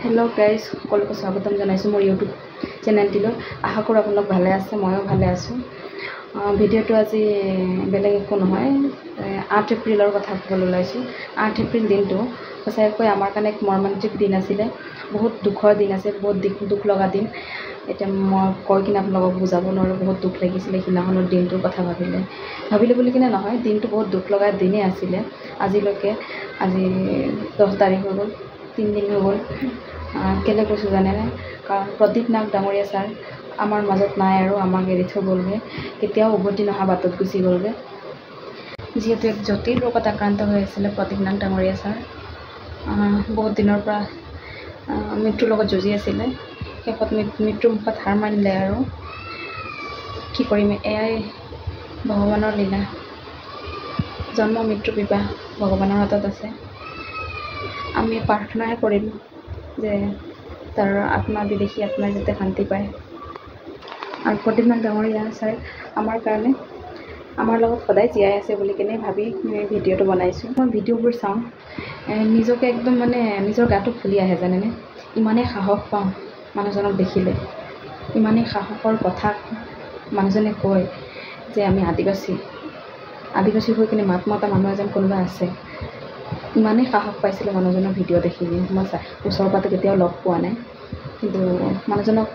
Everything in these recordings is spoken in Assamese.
हेलो गाइस সকলোকে স্বাগতম জনাইছো মোৰ ইউটিউব চেনেলটিলৈ আশা কৰো আপোনালোক ভালে আছে ময়ো ভালে আছো ভিডিওটো আজি বেলেগ একো নহয় 8 এপ্ৰিলৰ কথা ক'বলৈ ওলাইছো 8 এপ্ৰিল দিনটো সঁচাকৈ আমাৰ কাৰণে এক মৰ্মান্তিক দিন আছিল বহুত দুখৰ দিন আছে বহুত দুখ লগা দিন এটা মই কৈ কিনে আপোনালোকক বুজাব নোৱাৰো বহুত দুখ লাগিছিল কিনাখনৰ দিনটোৰ কথা ভাবিলে বুলি কিনে নহয় দিনটো বহুত দুখ লগা দিনে আছিল আজিলৈকে আজি 10 তাৰিখ হৈ গ'ল 3 দিন হৈ গ'ল কেলে কৈছো জানে না কাৰণ প্ৰদীপ নাগ ডাঙৰীয়া স্যাৰ আমাৰ মাজত নাই আৰু আমাক এৰি থৈ গ'লগে কেতিয়াও উভতি নহা বাটত গুচি গ'লগে যিহেতু এক জটিল ৰোগত আক্ৰান্ত হৈ আছিল প্ৰদীপ নাগ ডাঙৰীয়া স্যাৰ বহুত দিনৰ পৰা মৃত্যুৰ লগত যুঁজি আছিল শেষত মৃত্যুৰ মুখত হাৰ মানিলে আৰু কি কৰিম এয়াই ভগৱানৰ লীলা জন্ম মৃত্যু বিবাহ ভগৱানৰ হাতত আছে আমি প্ৰাৰ্থনাহে কৰিম যে তাৰ আত্মা বিদেশী আত্মাই যাতে শান্তি পায় আৰু প্ৰদীপ নাগ ডাঙৰীয়া স্যাৰ আমাৰ কাৰণে আমাৰ লগত সদায় জীয়াই আছে বুলি কেনে ভাবি ভিডিঅ'টো বনাইছোঁ মই ভিডিঅ'বোৰ চাওঁ নিজকে একদম মানে নিজৰ গাটো ফুলি আহে জানেনে ইমানেই সাহস পাওঁ মানুহজনক দেখিলে ইমানেই সাহসৰ কথা মানুহজনে কয় যে আমি আদিবাসী হৈ কিনে মাত মতা মানুহ এজন কোনোবা আছে ইমানেই সাহস পাইছিলোঁ মানুহজনৰ ভিডিঅ' দেখি মই ওচৰৰ পৰা কেতিয়াও লগ পোৱা নাই কিন্তু মানুহজনক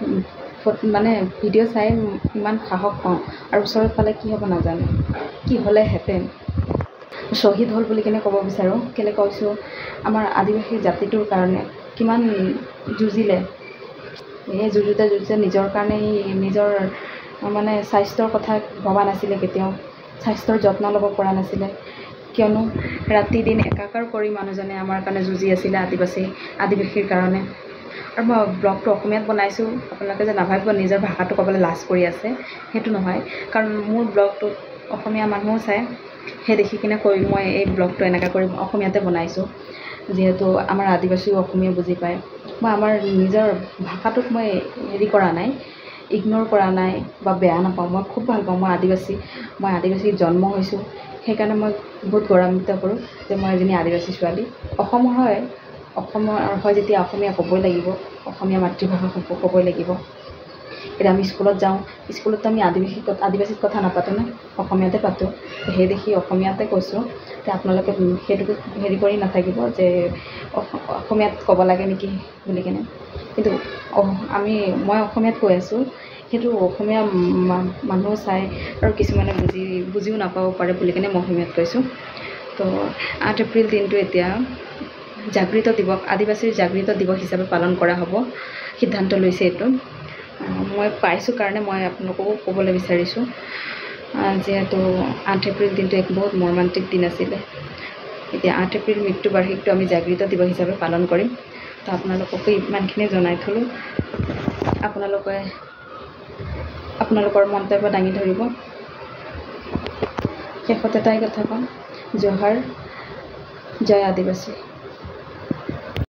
মানে ভিডিঅ' চাই ইমান সাহস পাওঁ আৰু ওচৰত পালে কি হ'ব নাজানো কি হ'লেহেঁতেন শ্বহীদ হ'ল বুলি কিনে ক'ব বিচাৰোঁ কেলে কৈছোঁ আমাৰ আদিবাসী জাতিটোৰ কাৰণে কিমান যুঁজিলে এই যুঁজোতে নিজৰ কাৰণে নিজৰ মানে স্বাস্থ্যৰ কথা ভবা নাছিলে কেতিয়াও স্বাস্থ্যৰ যত্ন ল'ব পৰা নাছিলে কিয়নো ৰাতি দিন একাকাৰ কৰি মানুহজনে আমাৰ কাৰণে যুঁজি আছিলে আদিবাসীৰ কাৰণে আৰু মই ব্লগটো অসমীয়াত বনাইছোঁ আপোনালোকে যে নাভাবিব নিজৰ ভাষাটো ক'বলৈ লাজ কৰি আছে সেইটো নহয় কাৰণ মোৰ ব্লগটো অসমীয়া মানুহো চাই সেই দেখি কিনে মই এই ব্লগটো এনেকৈ কৰি অসমীয়াতে বনাইছোঁ যিহেতু আমাৰ আদিবাসীও অসমীয়া বুজি পায় মই আমাৰ নিজৰ ভাষাটোক মই হেৰি কৰা নাই ইগন'ৰ কৰা নাই বা বেয়া নাপাওঁ মই খুব ভাল পাওঁ মই আদিবাসীত জন্ম হৈছোঁ সেইকাৰণে মই বহুত গৌৰৱান্বিত কৰোঁ যে মই এজনী আদিবাসী ছোৱালী অসমৰ হয় যেতিয়া অসমীয়া ক'বই লাগিব অসমীয়া মাতৃভাষা ক'বই লাগিব এতিয়া আমি স্কুলত যাওঁ স্কুলততো আমি আদিবাসীত কথা নাপাতোঁ নে অসমীয়াতে পাতোঁ সেই দেখি অসমীয়াতে কৈছোঁ যে আপোনালোকে সেইটোকে হেৰি কৰি নাথাকিব যে অসমীয়াত ক'ব লাগে নেকি বুলি কিনে কিন্তু মই অসমীয়াত কৈ আছোঁ সেইটো অসমীয়া মানুহ চাই আৰু কিছুমানে বুজিও নাপাব পাৰে বুলি কিনে মই অসমীয়াত কৈছোঁ তো 8 এপ্ৰিল দিনটো এতিয়া জাগৃত দিৱস আদিবাসীৰ জাগৃত দিৱস হিচাপে পালন কৰা হ'ব সিদ্ধান্ত লৈছে এইটো মই পাইছোঁ কাৰণে মই আপোনালোককো ক'বলৈ বিচাৰিছোঁ যিহেতু 8 এপ্ৰিল দিনটো এক বহুত মৰ্মান্তিক দিন আছিলে এতিয়া 8 এপ্ৰিল মৃত্যু বাৰ্ষিকটো আমি জাগৃত দিৱস হিচাপে পালন কৰিম তো আপোনালোককে ইমানখিনি জনাই থ'লোঁ আপোনালোকৰ মন্তব্য দাঙি ধৰিব শেষত এটাই কথা ক'ম জোহাৰ জয় আদিবাসী